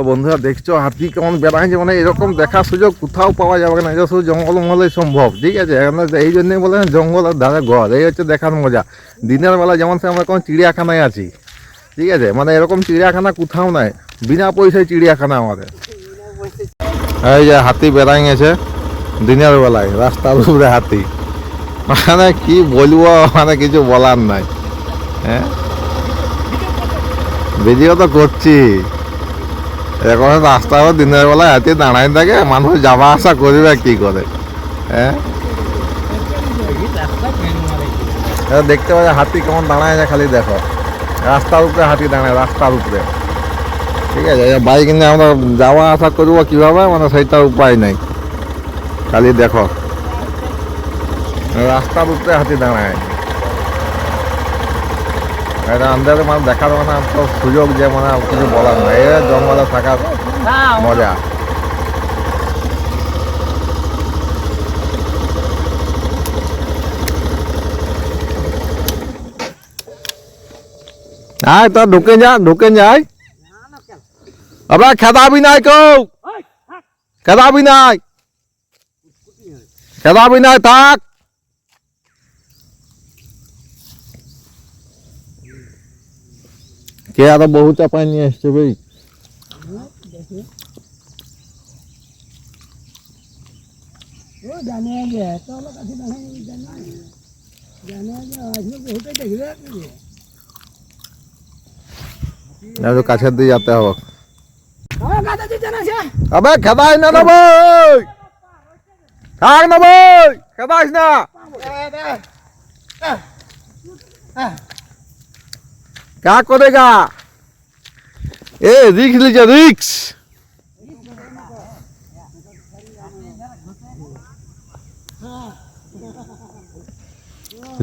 বন্ধুরা দেখছো হাতি কেমন বেড়াচ্ছে, মানে এরকম দেখার সুযোগ কোথাও পাওয়া যাবে না, এটা শুধু জঙ্গলমহলেই সম্ভব। ঠিক আছে, এই জন্যই বলে জঙ্গলের ধারে ঘর, এই হচ্ছে দেখার মজা। দিনের বেলা যেমন সে আমরা কোনো চিড়িয়াখানায় আছি, ঠিক আছে, মানে এরকম চিড়িয়াখানা কোথাও নাই, বিনা পয়সায় চিড়িয়াখানা আমাদের। এই যে হাতি বেড়াই গেছে দিনের বেলায় রাস্তার উপরে হাতি, মানে কি বলবো, মানে কিছু বলার নাই। হ্যাঁ, ভিডিও তো করছি, এখন রাস্তাও দিনের বেলায় হাতি দাঁড়ায় থাকে, মানুষ যাওয়া আসা করবে কি করে? হ্যাঁ, দেখতে পাচ্ছ হাতি কেমন দাঁড়ায় যায়, খালি দেখো রাস্তার উপরে হাতি দাঁড়ায়, রাস্তার উপরে। ঠিক আছে, বাইক নিয়ে আমরা যাওয়া আসা করবো কিভাবে, মানে সেইটার উপায় নেই। খালি দেখো রাস্তার উপরে হাতি দাঁড়ায়, এটা আমাদের মানে দেখার মানে তো সুযোগ যে মানে কিছু বলার নাই, এ জঙ্গলে থাকার মজা। আয় তো ঢুকে যায় আবার খেদাবি নাই, কেউ খেদাবি নাই, খেদাবি নাই, থাক। কে আরো বহু চাপাই নিয়ে এসছে ভাই। কাছের দিয়ে যেতে হবে, আবে খেদাই না না ভাই, থাক না ভাই, খেদাইস না। क्या करेगा, ए रिक्स लीजिए, रिक्स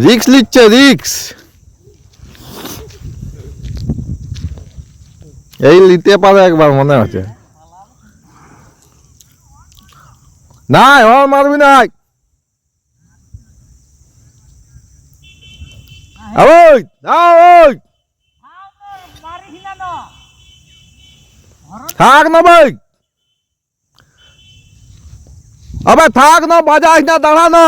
रिक्स लीजिए, रिक्स এই নিতে পারে একবার মনে হচ্ছে। নাই ও মারবি নাই, ওই ওই থাক না ভাই, আবে থাক না, বাজাইস না, দাঁড়া না।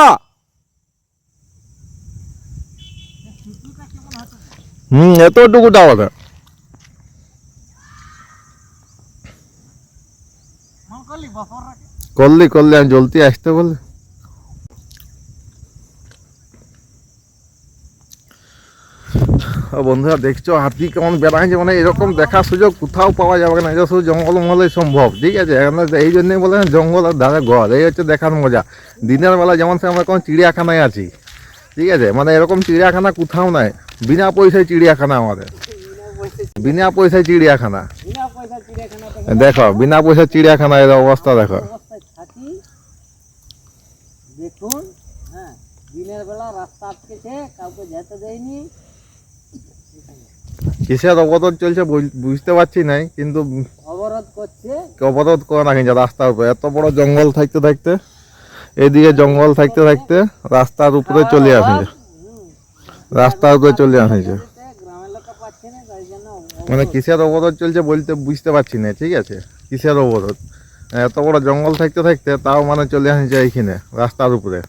এতটুকুটা হবে, করলি আমি জলদি আসতে বলে। বন্ধুরা দেখছো হাতি কেমন বেড়াচ্ছে, মানে এরকম দেখার সুযোগ কোথাও পাওয়া যাবে না, এটা শুধু জঙ্গলমহলেই সম্ভব। ঠিক আছে, এই জন্যই বলে জঙ্গলের ধারে ঘর, এই হচ্ছে দেখার মজা। দিনের বেলা যেমন সে আমরা কোনো চিড়িয়াখানায় আছি, ঠিক আছে, মানে এরকম চিড়িয়াখানা কোথাও নাই, বিনা পয়সায় চিড়িয়াখানা আমাদের, বিনা পয়সায় চিড়িয়াখানা। দেখো বিনা পয়সায় চিড়িয়াখানা, এর অবস্থা দেখো। দেখুন, হ্যাঁ, দিনের বেলা রাস্তা আটকেছে, কাউকে যেতে দেয়নি। কিসের অবরোধ চলছে বুঝতে পারছি নাই, কিন্তু অবরোধ করছে, অবরোধ করে না কিন্তু রাস্তার উপরে, এত বড় জঙ্গল থাকতে থাকতে, এদিকে জঙ্গল থাকতে থাকতে রাস্তার উপরে চলে আসছে, রাস্তার উপরে চলে আসছে। গ্রামের লোক পাচ্ছে না, তাই জন্য মানে কিসের অবরোধ চলছে বলতে বুঝতে পারছি না। ঠিক আছে, কিসের অবরোধ, এত বড় জঙ্গল থাকতে থাকতে তাও মানে চলে আসছে এইখানে রাস্তার উপরে।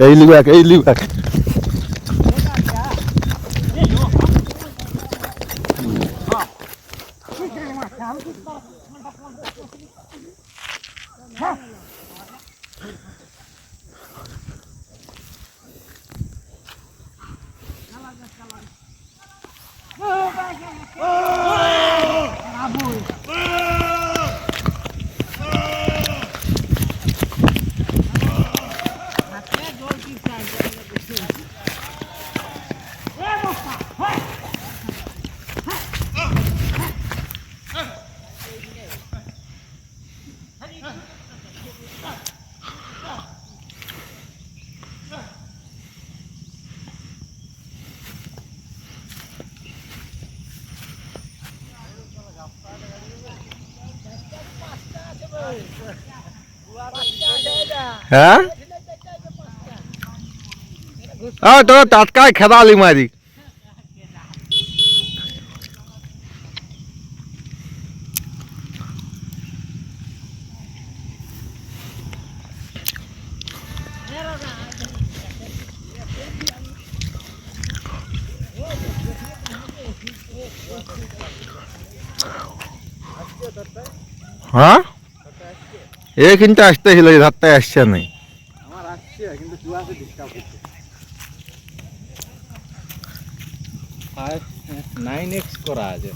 এই লিবাক, এই লিবাক, হ্যাঁ তো টাটকায় খেদালি মারি। হ্যাঁ এ কিন্তু আসতেছিল, এই ধারটায় আসছে নাই। আমার আসছে কিন্তু কুয়াশা ডিস্টার্ব করছে। 9x করা আছে।